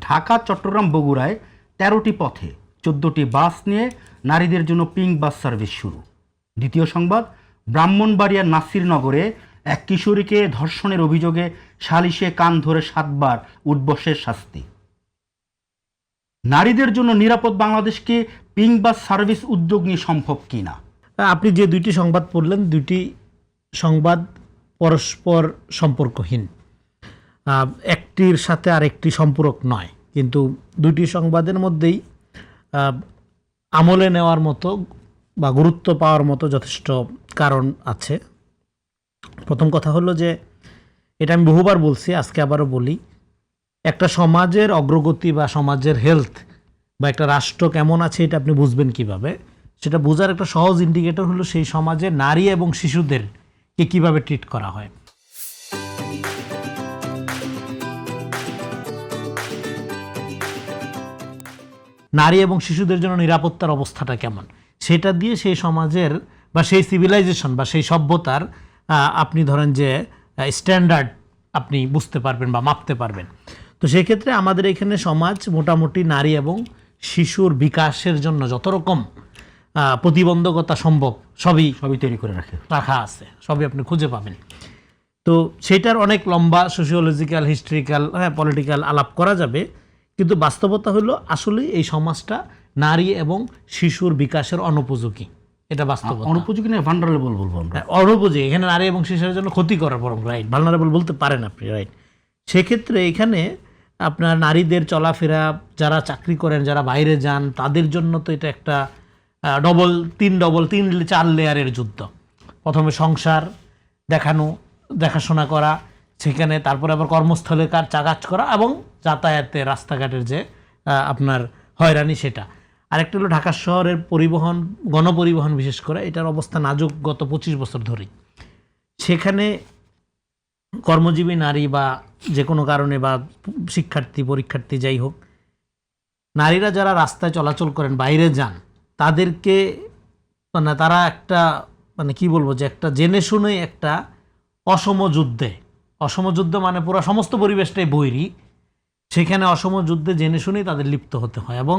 ঢাকা, চট্টগ্রাম, বগুড়ায় ১৩টি পথে ১৪টি বাস নিয়ে নারীদের জন্য পিঙ্ক বাস সার্ভিস শুরু। দ্বিতীয় সংবাদ, ব্রাহ্মণবাড়িয়ার নাসিরনগরে এক কিশোরীকে ধর্ষণের অভিযোগে সালিশে কান ধরে 7 বার উঠবসের শাস্তি। নারীদের জন্য নিরাপদ বাংলাদেশকে পিঙ্ক বাস সার্ভিস উদ্যোগ নিয়ে সম্ভব কিনা? আপনি যে দুইটি সংবাদ পড়লেন, দুইটি সংবাদ পরস্পর সম্পর্কহীন, একটির সাথে আরেকটি সম্পূরক নয়, কিন্তু দুইটি সংবাদের মধ্যেই আমলে নেওয়ার মতো বা গুরুত্ব পাওয়ার মতো যথেষ্ট কারণ আছে। প্রথম কথা হলো যে, এটা আমি বহুবার বলছি, আজকে আবারও বলি, একটা সমাজের অগ্রগতি বা সমাজের হেলথ বা একটা রাষ্ট্র কেমন আছে এটা আপনি বুঝবেন কিভাবে? সেটা বোঝার একটা সহজ ইন্ডিকেটর হলো সেই সমাজে নারী এবং শিশুদেরকে কিভাবে ট্রিট করা হয়। নারী এবং শিশুদের জন্য নিরাপত্তার অবস্থাটা কেমন, সেটা দিয়ে সেই সমাজের বা সেই সিভিলাইজেশন বা সেই সভ্যতার আপনি ধরেন যে স্ট্যান্ডার্ড আপনি বুঝতে পারবেন বা মাপতে পারবেন। তো সেক্ষেত্রে আমাদের এখানে সমাজ মোটামুটি নারী এবং শিশুর বিকাশের জন্য যত রকম প্রতিবন্ধকতা সম্ভব সবই তৈরি করে রাখা আছে, সবই আপনি খুঁজে পাবেন। তো সেটার অনেক লম্বা সোশিওলজিক্যাল, হিস্ট্রিক্যাল, পলিটিক্যাল আলাপ করা যাবে, কিন্তু বাস্তবতা হলো আসলে এই সমাজটা নারী এবং শিশুর বিকাশের অনুপযোগী। এটা বাস্তবতা। অনুপযোগী না, ভালনারেবল বলবো আমরা। অনুপযোগী, এখানে নারী এবং শিশুর জন্য ক্ষতি করার বরং, রাইট, ভালনারেবল বলতে পারেন আপনি, রাইট। সেক্ষেত্রে এখানে আপনার নারীদের চলাফেরা, যারা চাকরি করেন, যারা বাইরে যান, তাদের জন্য তো এটা একটা তিন 4 লেয়ারের যুদ্ধ। প্রথমে সংসার দেখাশোনা করা, সেখানে তারপরে আবার কর্মস্থলে কাজ করা, এবং যাতায়াতে রাস্তাঘাটের যে আপনার হয়রানি সেটা। আরেকটা হলো ঢাকা শহরের পরিবহন, গণপরিবহন বিশেষ করে, এটার অবস্থা নাজুক গত 25 বছর ধরেই। সেখানে কর্মজীবী নারী বা যে কোনো কারণে বা পরীক্ষার্থী যাই হোক, নারীরা যারা রাস্তায় চলাচল করেন, বাইরে যান, তাদেরকে তারা একটা কি বলবো, যে একটা জেনে শুনে একটা অসম যুদ্ধ মানে পুরো সমস্ত পরিবেশটাই বৈরী, সেখানে অসম যুদ্ধে জেনে শুনেই তাদের লিপ্ত হতে হয়, এবং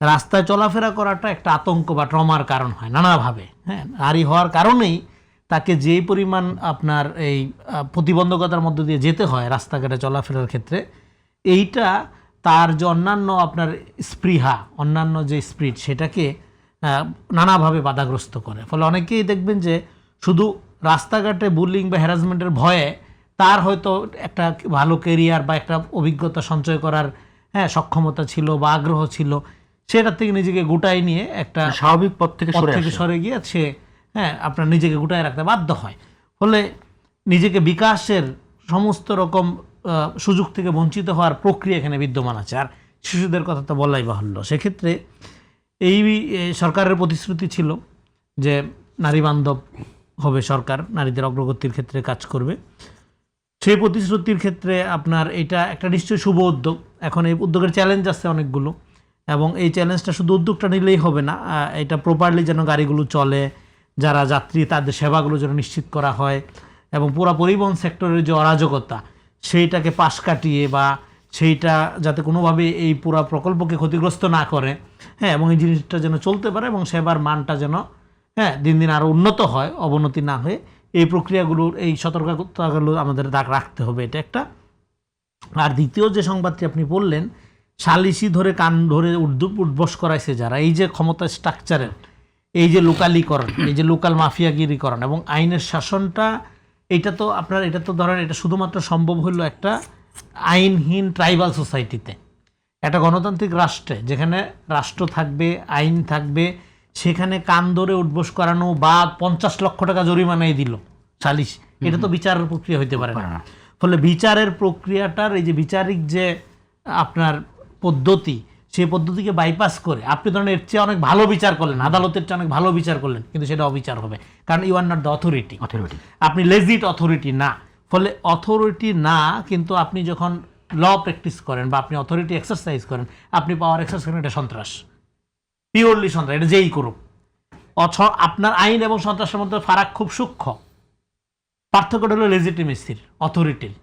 রাস্তায় চলাফেরা করাটা একটা আতঙ্ক বা ট্রমার কারণ হয় নানাভাবে। নারী হওয়ার কারণেই তাকে যে পরিমাণ আপনার এই প্রতিবন্ধকতার মধ্য দিয়ে যেতে হয় রাস্তাঘাটে চলাফেরার ক্ষেত্রে, এইটা তার যে অন্যান্য আপনার স্পৃহা, অন্যান্য যে স্পিরিট, সেটাকে নানাভাবে বাধাগ্রস্ত করে। ফলে অনেকেই দেখবেন যে শুধু রাস্তাঘাটে বুলিং বা হ্যারাসমেন্টের ভয়ে তার হয়তো একটা ভালো কেরিয়ার বা একটা অভিজ্ঞতা সঞ্চয় করার সক্ষমতা ছিল বা আগ্রহ ছিল, সেটার থেকে নিজেকে গুটাই নিয়ে একটা স্বাভাবিক পথ থেকে সরে গিয়ে সে আপনার নিজেকে গুটায় রাখতে বাধ্য হয়। ফলে নিজেকে বিকাশের সমস্ত রকম সুযোগ থেকে বঞ্চিত হওয়ার প্রক্রিয়া এখানে বিদ্যমান আছে। আর শিশুদের কথা তো বলাই বাহুল্য। সেক্ষেত্রে এই সরকারের প্রতিশ্রুতি ছিল যে নারী বান্ধব হবে সরকার, নারীদের অগ্রগতির ক্ষেত্রে কাজ করবে। সেই প্রতিশ্রুতির ক্ষেত্রে আপনার এটা একটা নিশ্চয়ই শুভ উদ্যোগ। এখন এই উদ্যোগের চ্যালেঞ্জ আছে অনেকগুলো, এবং এই চ্যালেঞ্জটা শুধু উদ্যোগটা নিলেই হবে না, এটা প্রপারলি যেন গাড়িগুলো চলে, যারা যাত্রী তাদের সেবাগুলো যেন নিশ্চিত করা হয়, এবং পুরো পরিবহন সেক্টরের যে অরাজকতা সেইটাকে পাশ কাটিয়ে বা সেইটা যাতে কোনোভাবে এই পুরো প্রকল্পকে ক্ষতিগ্রস্ত না করে, এবং এই জিনিসটা যেন চলতে পারে, এবং সেবার মানটা যেন দিন দিন আরও উন্নত হয়, অবনতি না হয়ে, এই প্রক্রিয়াগুলোর এই সতর্কতাগুলো আমাদের রাখতে হবে, এটা একটা। আর দ্বিতীয় যে সংবাদটি আপনি বললেন, সালিশি ধরে কান ধরে উঠবস করাইছে যারা, এই যে ক্ষমতা স্ট্রাকচারের এই যে লোকালীকরণ, এই যে লোকাল মাফিয়াগিরিকরণ এবং আইনের শাসনটা, এটা তো ধরেন এটা শুধুমাত্র সম্ভব হলো একটা আইনহীন ট্রাইবাল সোসাইটিতে। একটা গণতান্ত্রিক রাষ্ট্রে যেখানে রাষ্ট্র থাকবে, আইন থাকবে, সেখানে কান ধরে উঠবস করানো বা 50 লক্ষ টাকা জরিমানাই দিল সালিশ, এটা তো বিচারের প্রক্রিয়া হইতে পারে না। ফলে বিচারের প্রক্রিয়াটার এই যে বিচারিক যে আপনার পদ্ধতি, সেই পদ্ধতিকে বাইপাস করে আপনি ধরেন এর চেয়ে অনেক ভালো বিচার করলেন, আদালতের চেয়ে অনেক ভালো বিচার করলেন, কিন্তু সেটা অবিচার হবে, কারণ you are not the authority. আপনি লেজিট অথরিটি না। ফলে অথরিটি না, কিন্তু আপনি যখন ল প্র্যাকটিস করেন বা আপনি অথরিটি এক্সারসাইজ করেন, আপনি পাওয়ার এক্সারসাইজ করেন, এটা সন্ত্রাস, পিওরলি সন্ত্রাস, এটা যেই করুক। আপনার আইন এবং সন্ত্রাসের মধ্যে ফারাক খুব সূক্ষ্ম, পার্থক্যটা হলো লেজিটিমেসির, অথরিটির।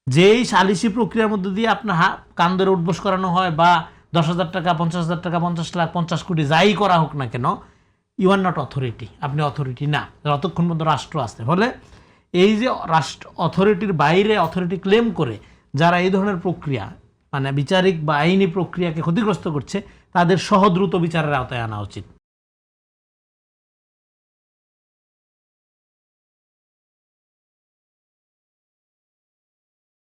যেই সালিসি প্রক্রিয়ার মধ্যে দিয়ে আপনার কান ধরে উঠবোস করানো হয় বা 10,000 টাকা 50,000 টাকা 50 লাখ 50 কোটি যাই করা হোক না কেন, ইউ আর নট অথরিটি, আপনি অথরিটি না যতক্ষণ পর্যন্ত রাষ্ট্র আসতে। ফলে এই যে রাষ্ট্র অথরিটির বাইরে অথরিটি ক্লেম করে যারা এই ধরনের প্রক্রিয়া মানে বিচারিক বা আইনি প্রক্রিয়াকে ক্ষতিগ্রস্ত করছে, তাদের সহ দ্রুত বিচারের আওতায় আনা উচিত।